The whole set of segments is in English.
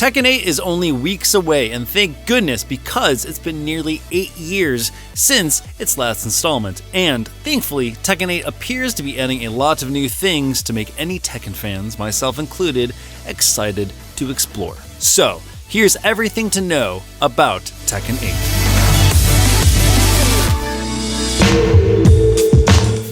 Tekken 8 is only weeks away, and thank goodness, because it's been nearly 8 years since its last installment, and thankfully, Tekken 8 appears to be adding a lot of new things to make any Tekken fans, myself included, excited to explore. So, here's everything to know about Tekken 8.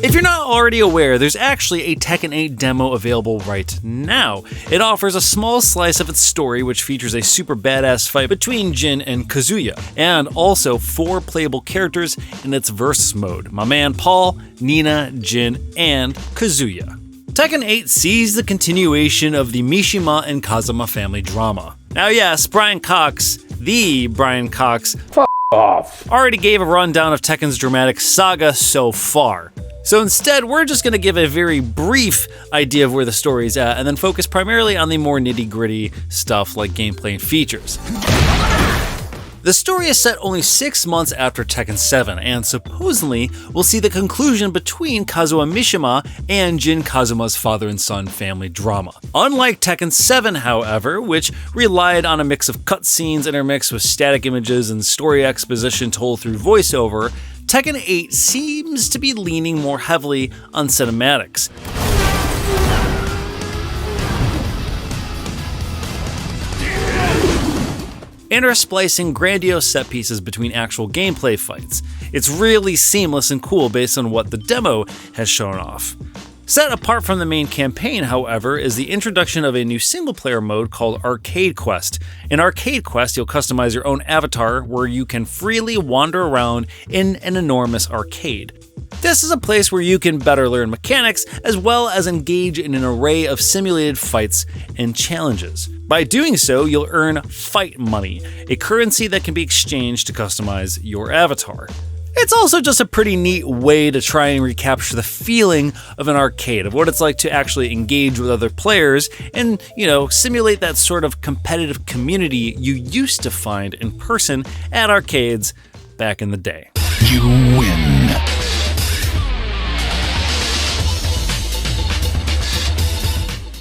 If you're not already aware, there's actually a Tekken 8 demo available right now. It offers a small slice of its story, which features a super badass fight between Jin and Kazuya, and also 4 playable characters in its versus mode: my man Paul, Nina, Jin, and Kazuya. Tekken 8 sees the continuation of the Mishima and Kazuma family drama. Now yes, Brian Cox, already gave a rundown of Tekken's dramatic saga so far. So instead, we're just going to give a very brief idea of where the story's at, and then focus primarily on the more nitty-gritty stuff like gameplay and features. The story is set only 6 months after Tekken 7, and supposedly we'll see the conclusion between Kazuya Mishima and Jin Kazuma's father and son family drama. Unlike Tekken 7, however, which relied on a mix of cutscenes intermixed with static images and story exposition told through voiceover, Tekken 8 seems to be leaning more heavily on cinematics. Intersplicing grandiose set pieces between actual gameplay fights. It's really seamless and cool based on what the demo has shown off. Set apart from the main campaign, however, is the introduction of a new single-player mode called Arcade Quest. In Arcade Quest, you'll customize your own avatar where you can freely wander around in an enormous arcade. This is a place where you can better learn mechanics as well as engage in an array of simulated fights and challenges. By doing so, you'll earn fight money, a currency that can be exchanged to customize your avatar. It's also just a pretty neat way to try and recapture the feeling of an arcade, of what it's like to actually engage with other players and, simulate that sort of competitive community you used to find in person at arcades back in the day. You win.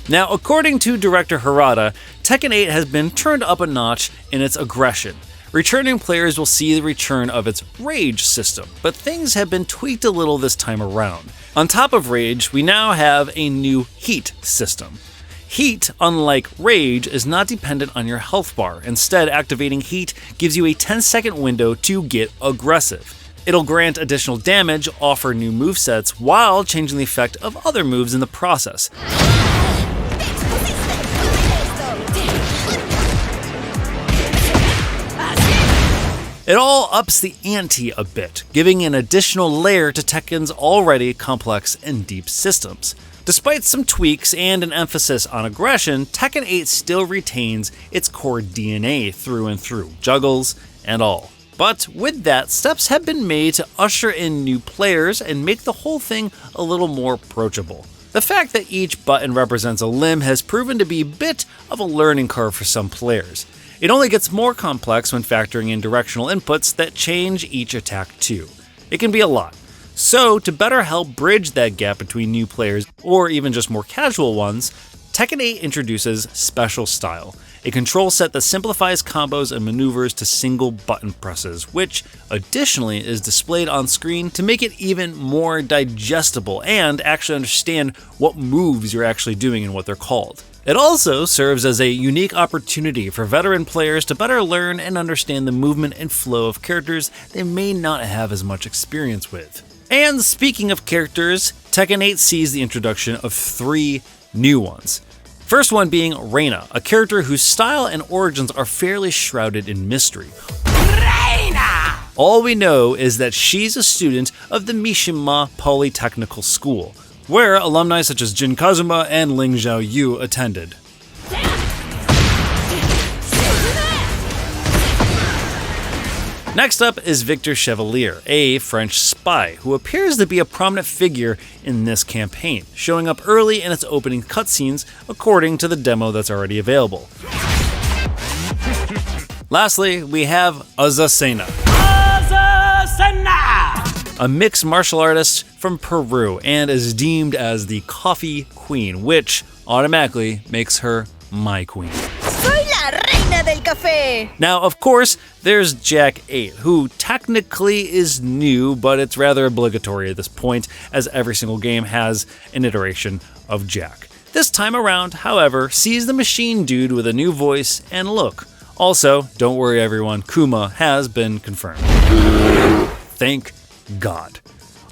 Now, according to director Harada, Tekken 8 has been turned up a notch in its aggression. Returning players will see the return of its Rage system, but things have been tweaked a little this time around. On top of Rage, we now have a new Heat system. Heat, unlike Rage, is not dependent on your health bar. Instead, activating Heat gives you a 10-second window to get aggressive. It'll grant additional damage, offer new movesets, while changing the effect of other moves in the process. It all ups the ante a bit, giving an additional layer to Tekken's already complex and deep systems. Despite some tweaks and an emphasis on aggression, Tekken 8 still retains its core DNA through and through, juggles and all. But with that, steps have been made to usher in new players and make the whole thing a little more approachable. The fact that each button represents a limb has proven to be a bit of a learning curve for some players. It only gets more complex when factoring in directional inputs that change each attack too. It can be a lot. So, to better help bridge that gap between new players, or even just more casual ones, Tekken 8 introduces Special Style, a control set that simplifies combos and maneuvers to single button presses, which additionally is displayed on screen to make it even more digestible and actually understand what moves you're actually doing and what they're called. It also serves as a unique opportunity for veteran players to better learn and understand the movement and flow of characters they may not have as much experience with. And speaking of characters, Tekken 8 sees the introduction of 3 new ones. First one being Reina, a character whose style and origins are fairly shrouded in mystery. Reina! All we know is that she's a student of the Mishima Polytechnical School, where alumni such as Jin Kazuma and Ling Xiaoyu attended. Next up is Victor Chevalier, a French spy, who appears to be a prominent figure in this campaign, showing up early in its opening cutscenes according to the demo that's already available. Lastly, we have Azucena, a mixed martial artist from Peru and is deemed as the Coffee Queen, which automatically makes her my queen. Soy la reina del café! Now, of course, there's Jack 8, who technically is new, but it's rather obligatory at this point, as every single game has an iteration of Jack. This time around, however, sees the machine dude with a new voice and look. Also, don't worry everyone, Kuma has been confirmed. Thank God.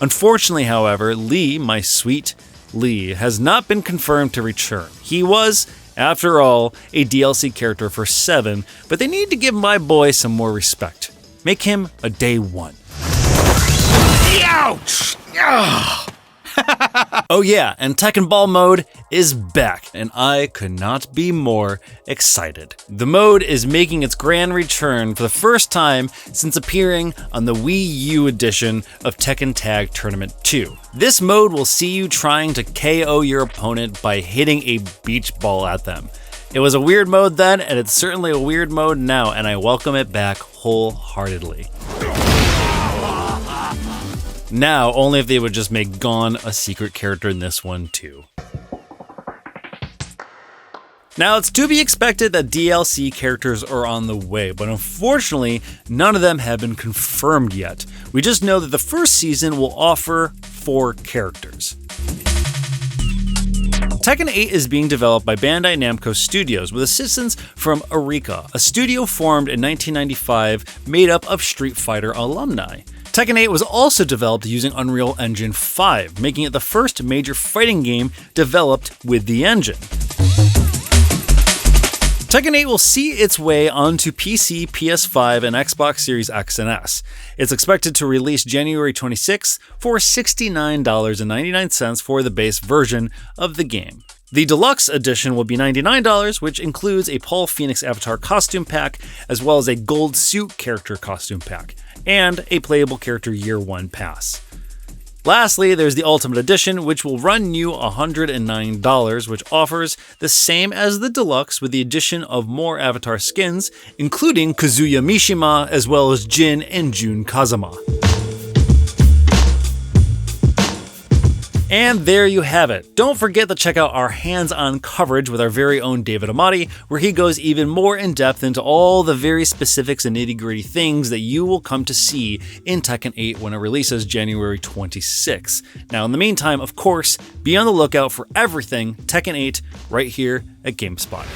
Unfortunately, however, Lee, my sweet Lee, has not been confirmed to return. He was, after all, a DLC character for 7, but they need to give my boy some more respect. Make him a day 1. Ouch! Oh yeah, and Tekken Ball mode is back, and I could not be more excited. The mode is making its grand return for the first time since appearing on the Wii U edition of Tekken Tag Tournament 2. This mode will see you trying to KO your opponent by hitting a beach ball at them. It was a weird mode then, and it's certainly a weird mode now, and I welcome it back wholeheartedly. Now, only if they would just make Gon a secret character in this one too. Now, it's to be expected that DLC characters are on the way, but unfortunately, none of them have been confirmed yet. We just know that the first season will offer 4 characters. Tekken 8 is being developed by Bandai Namco Studios with assistance from Eureka, a studio formed in 1995 made up of Street Fighter alumni. Tekken 8 was also developed using Unreal Engine 5, making it the first major fighting game developed with the engine. Tekken 8 will see its way onto PC, PS5, and Xbox Series X and S. It's expected to release January 26th for $69.99 for the base version of the game. The deluxe edition will be $99, which includes a Paul Phoenix avatar costume pack, as well as a gold suit character costume pack, and a playable character year 1 pass. Lastly, there's the Ultimate Edition, which will run you $109, which offers the same as the Deluxe with the addition of more avatar skins, including Kazuya Mishima, as well as Jin and Jun Kazama. And there you have it. Don't forget to check out our hands-on coverage with our very own David Amati, where he goes even more in depth into all the very specifics and nitty-gritty things that you will come to see in Tekken 8 when it releases January 26th. Now, in the meantime, of course, be on the lookout for everything Tekken 8 right here at GameSpot.